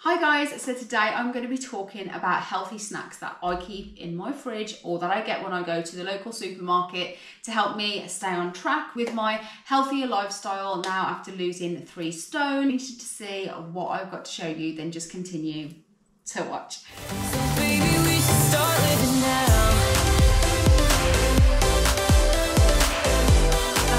Hi guys, so today I'm going to be talking about healthy snacks that I keep in my fridge or that I get when I go to the local supermarket to help me stay on track with my healthier lifestyle now after losing 3 stone. If you're interested to see what I've got to show you, then just continue to watch. So baby, we should start living now.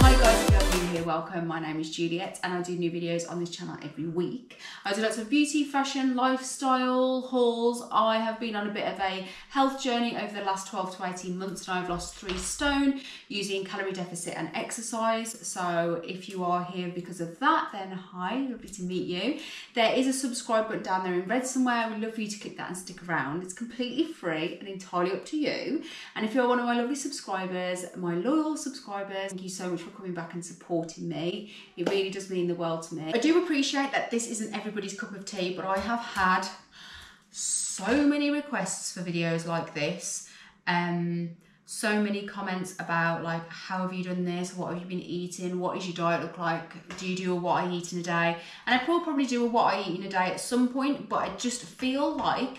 Hi guys, if you're new here, welcome. My name is Juliette and I do new videos on this channel every week. I do lots of beauty, fashion, lifestyle, hauls. I have been on a bit of a health journey over the last 12 to 18 months and I've lost 3 stone using calorie deficit and exercise. So if you are here because of that, then hi, lovely to meet you. There is a subscribe button down there in red somewhere. We'd love for you to click that and stick around. It's completely free and entirely up to you. And if you're one of my lovely subscribers, my loyal subscribers, thank you so much for coming back and supporting me. It really does mean the world to me. I do appreciate that this isn't everybody's cup of tea, but I have had so many requests for videos like this. So many comments about like, how have you done this? What have you been eating? What does your diet look like? Do you do a what I eat in a day? And I will probably do a what I eat in a day at some point, but I just feel like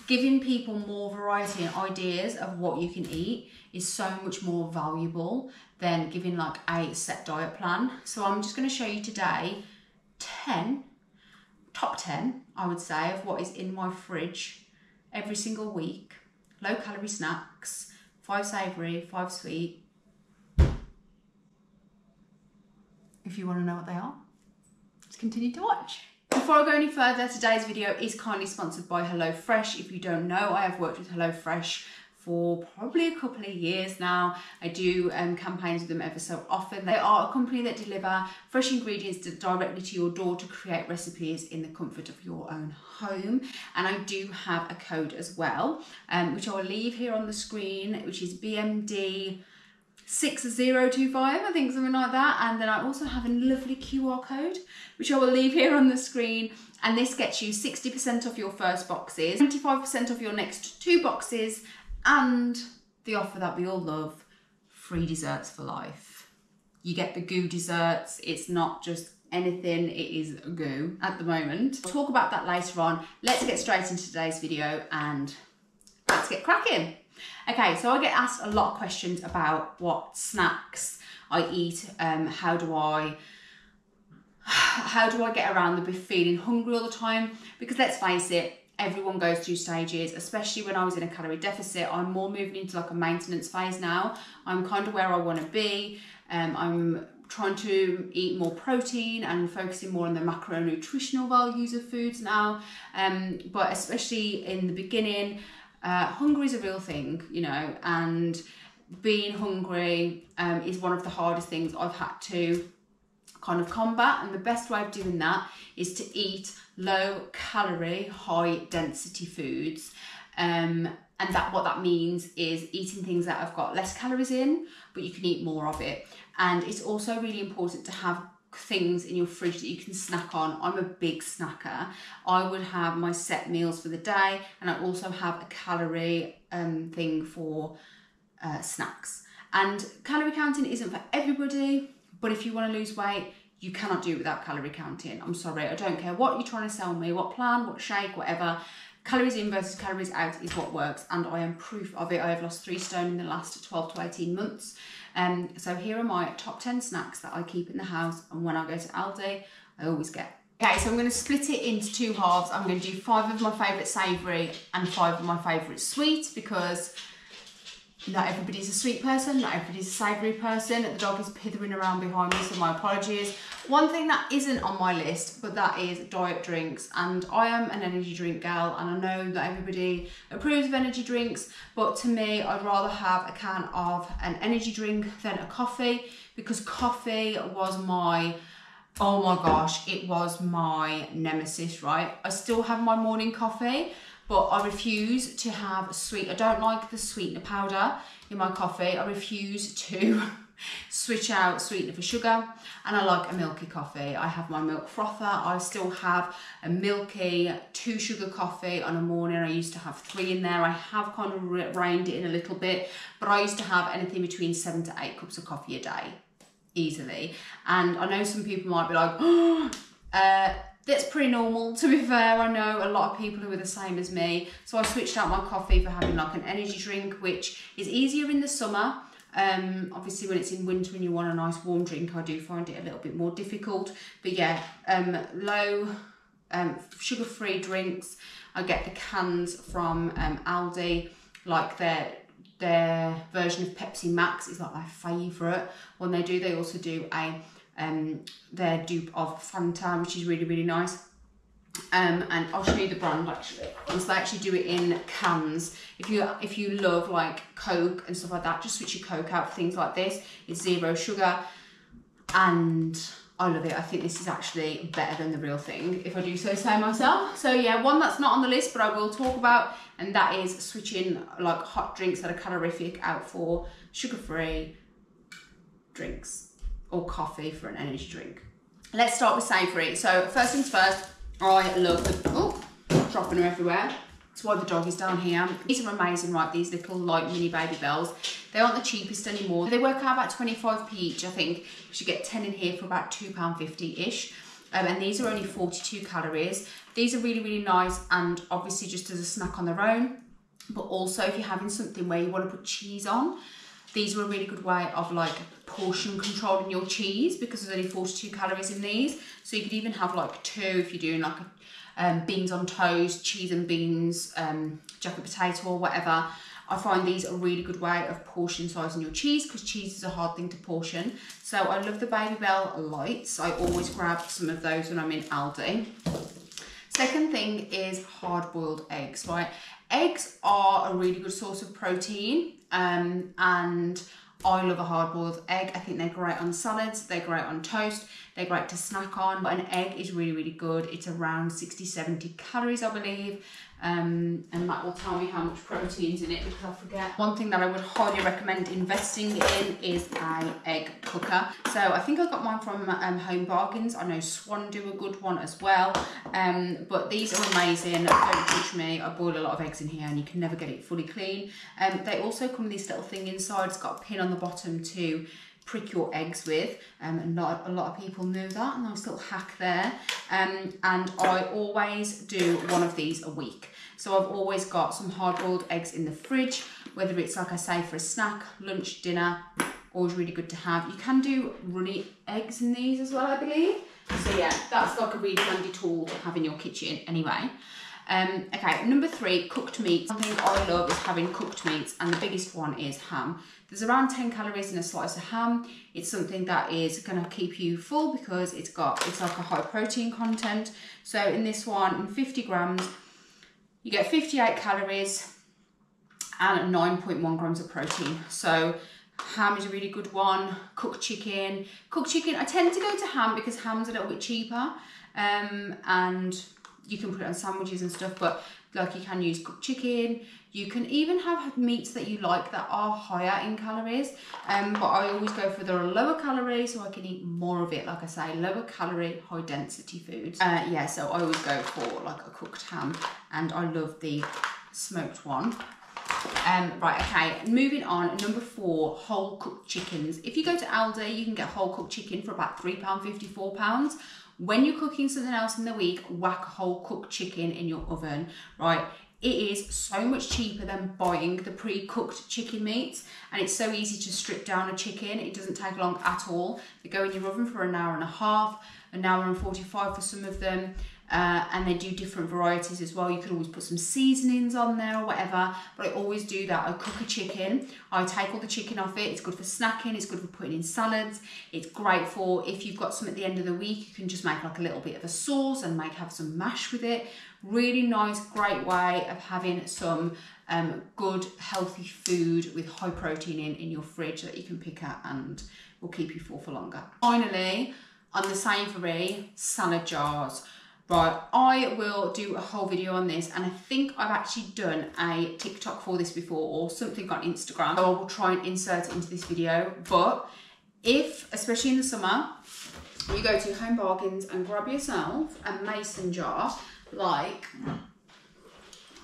giving people more variety and ideas of what you can eat is so much more valuable than giving like a set diet plan. So I'm just going to show you today top 10, I would say, of what is in my fridge every single week. Low calorie snacks, 5 savoury, 5 sweet. If you want to know what they are, just continue to watch. Before I go any further, today's video is kindly sponsored by HelloFresh. If you don't know, I have worked with HelloFresh for probably a couple of years now. I do campaigns with them ever so often. They are a company that deliver fresh ingredients directly to your door to create recipes in the comfort of your own home. And I do have a code as well, which I will leave here on the screen, which is BMD 6025, I think, something like that. And then I also have a lovely QR code, which I will leave here on the screen. And this gets you 60% off your first boxes, 25% off your next 2 boxes, and the offer that we all love, free desserts for life. You get the goo desserts. It's not just anything, it is goo at the moment. I'll talk about that later on. Let's get straight into today's video and let's get cracking. Okay, so I get asked a lot of questions about what snacks I eat. How do I get around the feeling hungry all the time? Because let's face it, everyone goes through stages, especially when I was in a calorie deficit. I'm more moving into like a maintenance phase now. I'm kind of where I want to be. I'm trying to eat more protein and focusing more on the macronutritional values of foods now. But especially in the beginning, hunger is a real thing, you know, and being hungry is one of the hardest things I've had to kind of combat. And the best way of doing that is to eat low calorie, high density foods. And what that means is eating things that have got less calories in, but you can eat more of it. And it's also really important to have things in your fridge that you can snack on. I'm a big snacker. I would have my set meals for the day, and I also have a calorie thing for snacks. And calorie counting isn't for everybody, but if you want to lose weight, you cannot do it without calorie counting. I'm sorry, I don't care what you're trying to sell me, what plan, what shake, whatever. Calories in versus calories out is what works, and I am proof of it. I have lost 3 stone in the last 12 to 18 months. So here are my top 10 snacks that I keep in the house, and when I go to Aldi, I always get. Okay, so I'm going to split it into 2 halves. I'm going to do 5 of my favourite savoury and 5 of my favourite sweet, because not everybody's a sweet person, not everybody's a savoury person. The dog is pithering around behind me, so my apologies. One thing that isn't on my list, but that is diet drinks. And I am an energy drink gal, and I know that everybody approves of energy drinks, but to me, I'd rather have a can of an energy drink than a coffee, because coffee was my, oh my gosh, it was my nemesis, right? I still have my morning coffee, but I refuse to have sweet. I don't like the sweetener powder in my coffee. I refuse to switch out sweetener for sugar, and I like a milky coffee. I have my milk frother. I still have a milky 2 sugar coffee on a morning. I used to have 3 in there. I have kind of reined it in a little bit, but I used to have anything between 7 to 8 cups of coffee a day, easily. And I know some people might be like, oh, that's pretty normal, to be fair. I know a lot of people who are the same as me. So I switched out my coffee for having like an energy drink, which is easier in the summer. Obviously when it's in winter and you want a nice warm drink, I do find it a little bit more difficult. But yeah, low sugar-free drinks. I get the cans from Aldi, like their version of Pepsi Max is like my favourite. When they do, they also do a their dupe of Fanta, which is really, really nice. And I'll show you the brand actually. So they actually do it in cans. If you love like Coke and stuff like that, just switch your Coke out for things like this. It's 0 sugar and I love it. I think this is actually better than the real thing, if I do so say myself. So yeah, one that's not on the list but I will talk about, and that is switching like hot drinks that are calorific out for sugar-free drinks or coffee for an energy drink. Let's start with savoury. So first things first, I love the, oh, dropping them everywhere. That's why the dog is down here. These are amazing, right? These little like mini baby bells. They aren't the cheapest anymore. They work out about 25p each, I think. You should get 10 in here for about £2.50-ish. And these are only 42 calories. These are really, really nice, and obviously just as a snack on their own, but also if you're having something where you want to put cheese on, these are a really good way of like portion controlling your cheese, because there's only 42 calories in these. So you could even have like 2 if you're doing like a beans on toast, cheese and beans, jacket potato or whatever. I find these a really good way of portion sizing your cheese, because cheese is a hard thing to portion. So I love the Baby Bell Lights. I always grab some of those when I'm in Aldi. Second thing is hard-boiled eggs, right? Eggs are a really good source of protein, and I love a hard-boiled egg. I think they're great on salads, they're great on toast, they're great to snack on, but an egg is really, really good. It's around 60-70 calories, I believe, and that will tell me how much protein's in it, because I forget. One thing that I would highly recommend investing in is an egg cooker. So I think I got mine from Home Bargains. I know Swan do a good one as well, but these are amazing. Don't judge me, I boil a lot of eggs in here and you can never get it fully clean. They also come with this little thing inside. It's got a pin on the bottom to prick your eggs with, and not a lot of people know that, and nice little hack there. And I always do one of these a week. So I've always got some hard-boiled eggs in the fridge, whether it's like I say for a snack, lunch, dinner, always really good to have. You can do runny eggs in these as well, I believe. So yeah, that's like a really handy tool to have in your kitchen anyway. Okay, number 3, cooked meats. One thing I love is having cooked meats, and the biggest one is ham. There's around 10 calories in a slice of ham. It's something that is going to keep you full because it's like a high protein content. So in this one, in 50 grams, you get 58 calories and 9.1 grams of protein. So ham is a really good one. Cooked chicken, I tend to go to ham because ham's a little bit cheaper, and you can put it on sandwiches and stuff, but like you can use cooked chicken. You can even have meats that you like that are higher in calories, but I always go for the lower calorie so I can eat more of it. Like I say, lower calorie, high density foods. Yeah, so I always go for like a cooked ham, and I love the smoked one. Right, okay, moving on, number 4, whole cooked chickens. If you go to Aldi, you can get whole cooked chicken for about £3.50, £4. When you're cooking something else in the week, whack a whole cooked chicken in your oven, right? It is so much cheaper than buying the pre-cooked chicken meats, and it's so easy to strip down a chicken. It doesn't take long at all. They go in your oven for an hour and a half, an hour and 45 for some of them. And they do different varieties as well. You could always put some seasonings on there or whatever, but I always do that. I cook a chicken, I take all the chicken off it. It's good for snacking, it's good for putting in salads. It's great for if you've got some at the end of the week, you can just make like a little bit of a sauce and have some mash with it. Really nice, great way of having some good, healthy food with high protein in your fridge that you can pick at and will keep you full for longer. Finally, on the savoury, salad jars. Right, I will do a whole video on this, and I think I've actually done a TikTok for this before or something on Instagram, so I will try and insert it into this video. But if, especially in the summer, you go to Home Bargains and grab yourself a mason jar like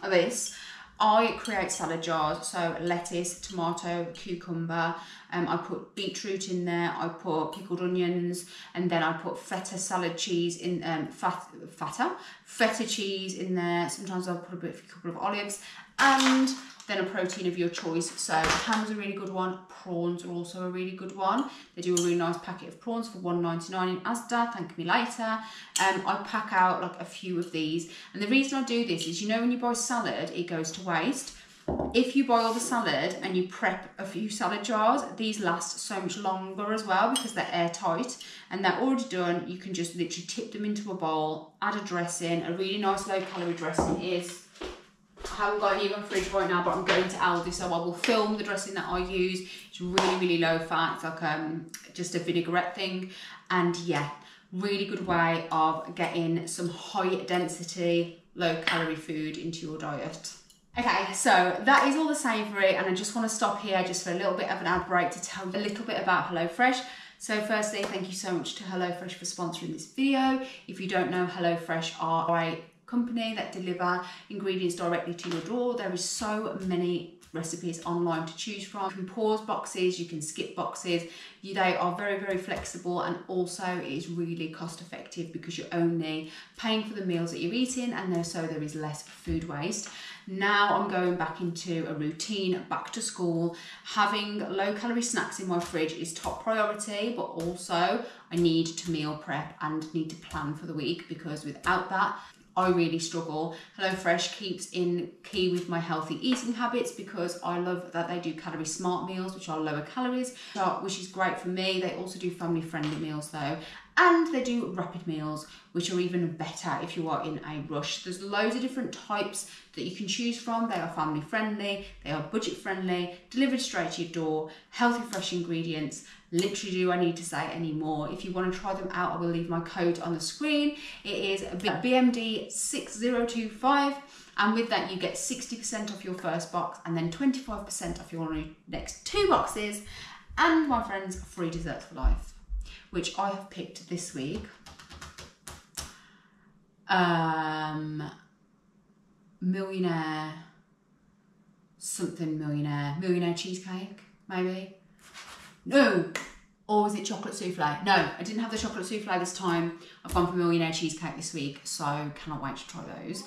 this, I create salad jars, so lettuce, tomato, cucumber. I put beetroot in there. I put pickled onions, and then I put feta salad cheese in feta cheese in there. Sometimes I'll put a couple of olives, and then a protein of your choice. So ham's a really good one. Prawns are also a really good one. They do a really nice packet of prawns for $1.99 in Asda. Thank me later. I pack out like a few of these, and the reason I do this is, you know, when you buy salad, it goes to waste. If you buy all the salad and you prep a few salad jars, these last so much longer as well because they're airtight and they're already done. You can just literally tip them into a bowl, add a dressing. A really nice low-calorie dressing is, I haven't got any in my fridge right now, but I'm going to Aldi, so I will film the dressing that I use. It's really, really low fat. It's like just a vinaigrette thing. And yeah, really good way of getting some high density, low calorie food into your diet. Okay, so that is all the savoury, and I just want to stop here just for a little bit of an ad break to tell you a little bit about HelloFresh. So firstly, thank you so much to HelloFresh for sponsoring this video. If you don't know, HelloFresh are a company that deliver ingredients directly to your door. There is so many recipes online to choose from. You can pause boxes, you can skip boxes. They are very, very flexible, and also it is really cost effective because you're only paying for the meals that you're eating, and so there is less food waste. Now I'm going back into a routine, back to school. Having low calorie snacks in my fridge is top priority, but also I need to meal prep and need to plan for the week, because without that, I really struggle. HelloFresh keeps in key with my healthy eating habits, because I love that they do calorie smart meals, which are lower calories, which is great for me. They also do family friendly meals though. And they do rapid meals, which are even better if you are in a rush. There's loads of different types that you can choose from. They are family friendly, they are budget friendly, delivered straight to your door, healthy, fresh ingredients. Literally, do I need to say any more? If you want to try them out, I will leave my code on the screen. It is BMD6025. And with that, you get 60% off your first box and then 25% off your next 2 boxes. And my friends, free desserts for life, which I have picked this week. Millionaire cheesecake, maybe. No, or was it chocolate souffle? No, I didn't have the chocolate souffle this time. I've gone for millionaire cheesecake this week, so cannot wait to try those.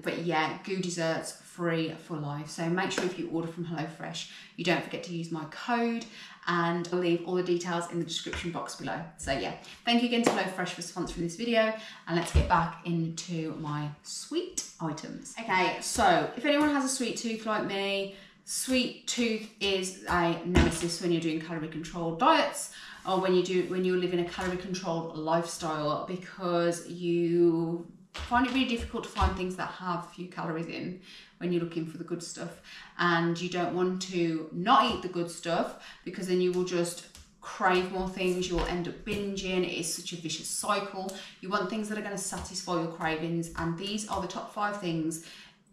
But yeah, goo desserts free for life. So make sure if you order from HelloFresh, you don't forget to use my code, and I'll leave all the details in the description box below. So yeah, thank you again to HelloFresh for sponsoring this video, and let's get back into my sweet items. Okay, so if anyone has a sweet tooth like me, sweet tooth is a nemesis when you're doing calorie controlled diets, or when you're living a calorie controlled lifestyle, because you find it really difficult to find things that have few calories in when you're looking for the good stuff. And you don't want to not eat the good stuff, because then you will just crave more things. You will end up binging. It is such a vicious cycle. You want things that are going to satisfy your cravings, and these are the top 5 things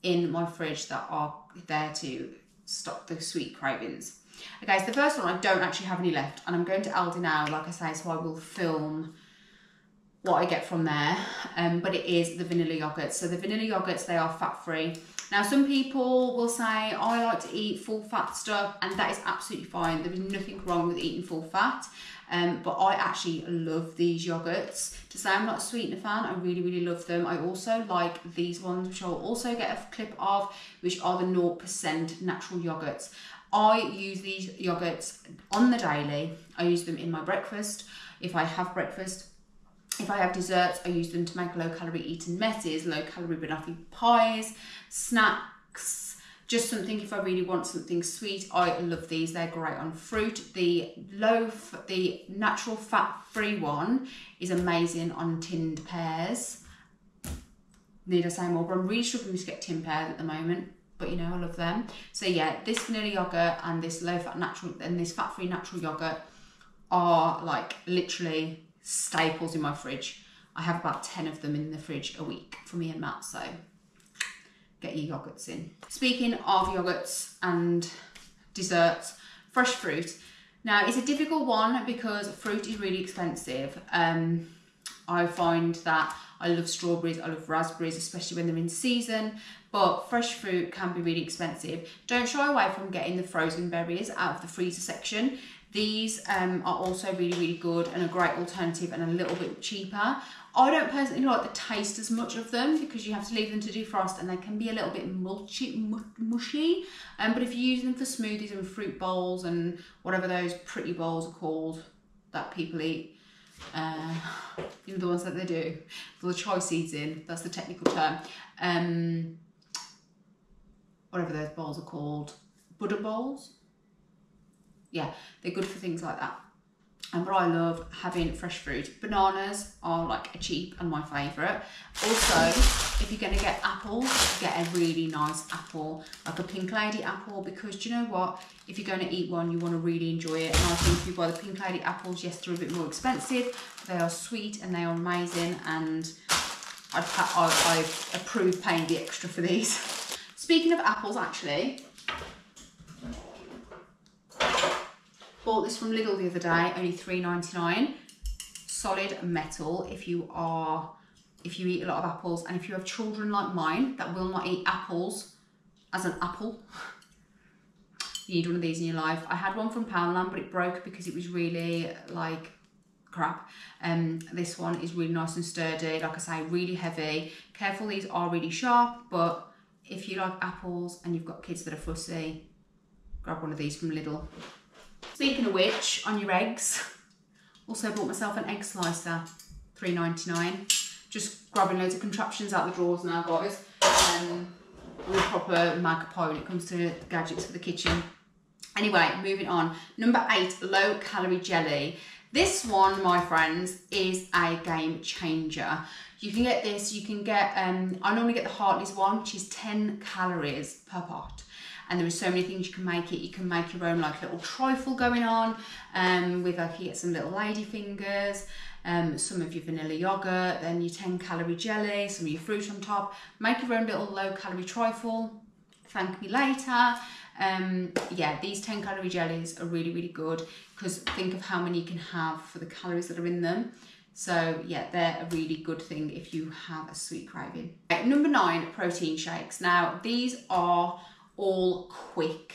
in my fridge that are there to stop the sweet cravings. Okay, so the first one, I don't actually have any left, and I'm going to Aldi now, like I say, so I will film what I get from there. But it is the vanilla yogurts. So the vanilla yogurts, they are fat free. Now, some people will say, I like to eat full fat stuff, and that is absolutely fine. There is nothing wrong with eating full fat. But I actually love these yogurts. To say I'm not a sweetener fan, I really, really love them. I also like these ones, which I'll also get a clip of, which are the 0% natural yogurts. I use these yogurts on the daily. I use them in my breakfast, if I have breakfast. If I have desserts, I use them to make low-calorie eating messes, low-calorie banoffee pies, snacks, just something if I really want something sweet. I love these. They're great on fruit. The natural fat-free one is amazing on tinned pears. Need I say more? But I'm really struggling to get tinned pears at the moment. But you know, I love them. So yeah, this vanilla yogurt and this low-fat natural and this fat-free natural yogurt are like literally staples in my fridge. I have about 10 of them in the fridge a week for me and Matt, so get your yogurts in. Speaking of yogurts and desserts, fresh fruit. Now, it's a difficult one because fruit is really expensive. I find that I love strawberries, I love raspberries, especially when they're in season, but fresh fruit can be really expensive. Don't shy away from getting the frozen berries out of the freezer section. These are also really good and a great alternative and a little bit cheaper. I don't personally like the taste as much of them because you have to leave them to defrost and they can be a little bit mushy. But if you use them for smoothies and fruit bowls and whatever those pretty bowls are called that people eat, you know, the ones that they do, for the chia seeds in, that's the technical term. Whatever those bowls are called, Buddha bowls. Yeah, they're good for things like that. But I love having fresh fruit. Bananas are like a cheap and my favourite. Also, if you're going to get apples, get a really nice apple, like a Pink Lady apple, because do you know what? If you're going to eat one, you want to really enjoy it. And I think if you buy the Pink Lady apples, yes, they're a bit more expensive. They are sweet and they are amazing, and I approve paying the extra for these. Speaking of apples, actually, bought this from Lidl the other day, only $3.99. Solid metal if you eat a lot of apples, and if you have children like mine that will not eat apples as an apple, you need one of these in your life. I had one from Poundland, but it broke because it was really like crap. This one is really nice and sturdy, like I say, really heavy. Careful, these are really sharp, but if you like apples and you've got kids that are fussy, grab one of these from Lidl. Speaking of which, on your eggs, also bought myself an egg slicer, $3.99. Just grabbing loads of contraptions out the drawers now, guys. I'm a proper magpie when it comes to gadgets for the kitchen. Anyway, moving on. Number 8, low calorie jelly. This one, my friends, is a game changer. You can get this, you can get, I normally get the Hartley's one, which is 10 calories per pot. And there are so many things you can make it. You can make your own like little trifle going on with like, you get some little lady fingers, some of your vanilla yogurt, then your 10 calorie jelly, some of your fruit on top. Make your own little low calorie trifle. Thank me later. Yeah, these 10 calorie jellies are really good because think of how many you can have for the calories that are in them. So yeah, they're a really good thing if you have a sweet craving. Okay, number 9, protein shakes. Now these are all quick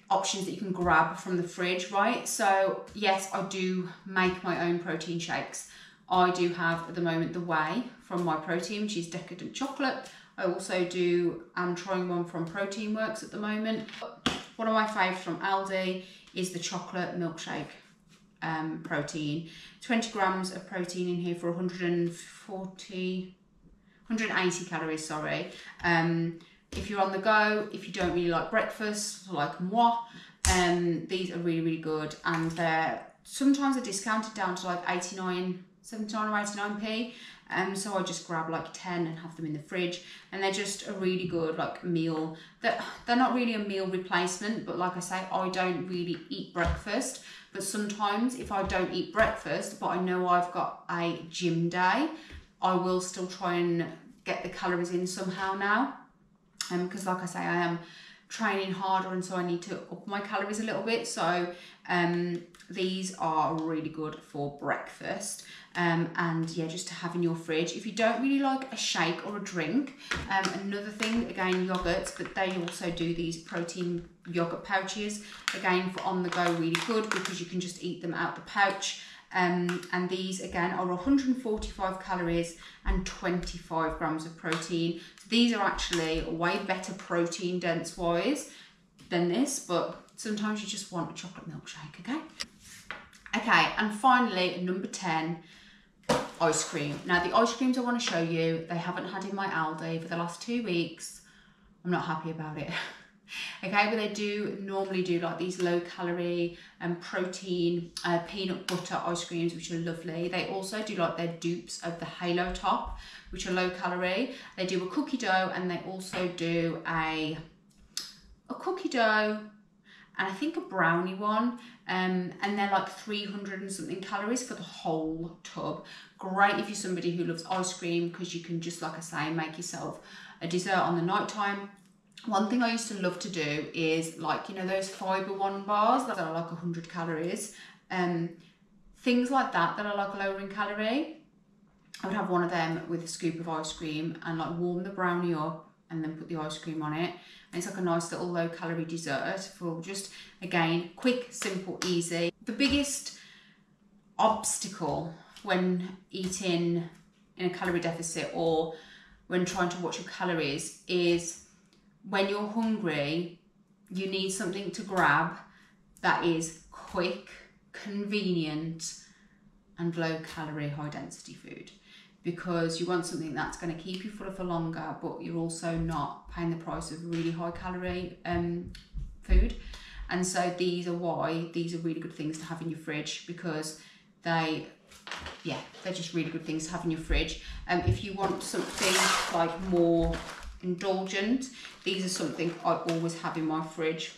options that you can grab from the fridge, right? So yes, I do make my own protein shakes. I do have at the moment the whey from My Protein, which is decadent chocolate. I also I'm trying one from Protein Works at the moment. One of my favourites from Aldi is the chocolate milkshake protein. 20 grams of protein in here for 180 calories, sorry. If you're on the go, if you don't really like breakfast, like moi, these are really good, and sometimes they're discounted down to like 79 or 89p. So I just grab like 10 and have them in the fridge, and they're just a really good like meal. They're not really a meal replacement, but like I say, I don't really eat breakfast, but sometimes if I don't eat breakfast but I know I've got a gym day, I will still try and get the calories in somehow now, because like I say, I am training harder, and so I need to up my calories a little bit. So these are really good for breakfast, and yeah, just to have in your fridge. If you don't really like a shake or a drink, another thing, again, yogurts, but they also do these protein yogurt pouches, again, for on the go, really good because you can just eat them out the pouch. And these again are 145 calories and 25 grams of protein. So these are actually way better protein dense wise than this, but sometimes you just want a chocolate milkshake, okay? Okay, and finally, number 10, ice cream. Now the ice creams I want to show you, they haven't had in my Aldi for the last 2 weeks. I'm not happy about it. Okay, but they do normally do like these low calorie and protein peanut butter ice creams, which are lovely. They also do like their dupes of the Halo Top, which are low calorie. They do a cookie dough, and they also do a cookie dough and I think a brownie one, and they're like 300 and something calories for the whole tub. Great if you're somebody who loves ice cream, because you can just, like I say, make yourself a dessert on the night time. One thing I used to love to do is, like, you know, those Fibre One bars that are like 100 calories. Think things like that are like lower in calorie. I would have one of them with a scoop of ice cream and like warm the brownie up and then put the ice cream on it. And it's like a nice little low calorie dessert for just, again, quick, simple, easy. The biggest obstacle when eating in a calorie deficit or when trying to watch your calories is when you're hungry, you need something to grab that is quick, convenient, and low calorie, high density food, because you want something that's going to keep you fuller for longer, but you're also not paying the price of really high calorie food. And so these are really good things to have in your fridge, because they're just really good things to have in your fridge. If you want something like more indulgent, these are something I always have in my fridge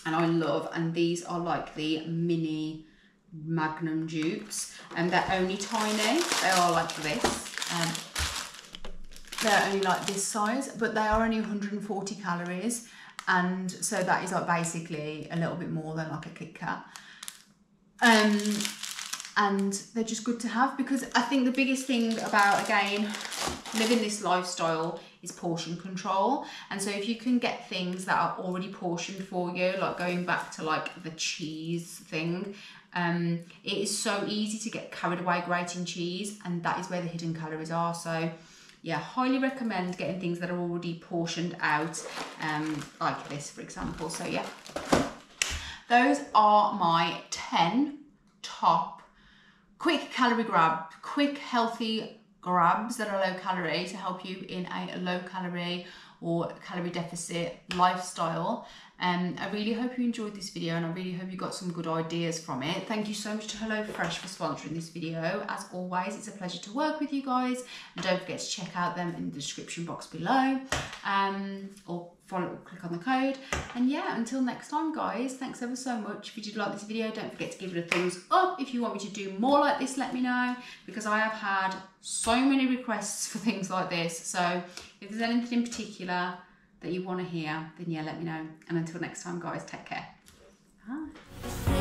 and I love, and these are like the mini Magnum Dukes, and they're only tiny. They are like this, they're only like this size, but they are only 140 calories, and so that is like basically a little bit more than like a Kit Kat. And they're just good to have, because I think the biggest thing about, again, living this lifestyle is portion control. And so if you can get things that are already portioned for you, like going back to like the cheese thing, it is so easy to get carried away grating cheese, and that is where the hidden calories are. So yeah, highly recommend getting things that are already portioned out, like this, for example. So yeah, those are my 10 top quick healthy grabs that are low calorie to help you in a low calorie or calorie deficit lifestyle. I really hope you enjoyed this video, and I really hope you got some good ideas from it. Thank you so much to HelloFresh for sponsoring this video. As always, it's a pleasure to work with you guys, and don't forget to check out them in the description box below, or click on the code. And yeah, until next time guys, thanks ever so much. If you did like this video, don't forget to give it a thumbs up. If you want me to do more like this, let me know, because I have had so many requests for things like this. So if there's anything in particular that you want to hear, then yeah, let me know. And until next time guys, take care. Bye.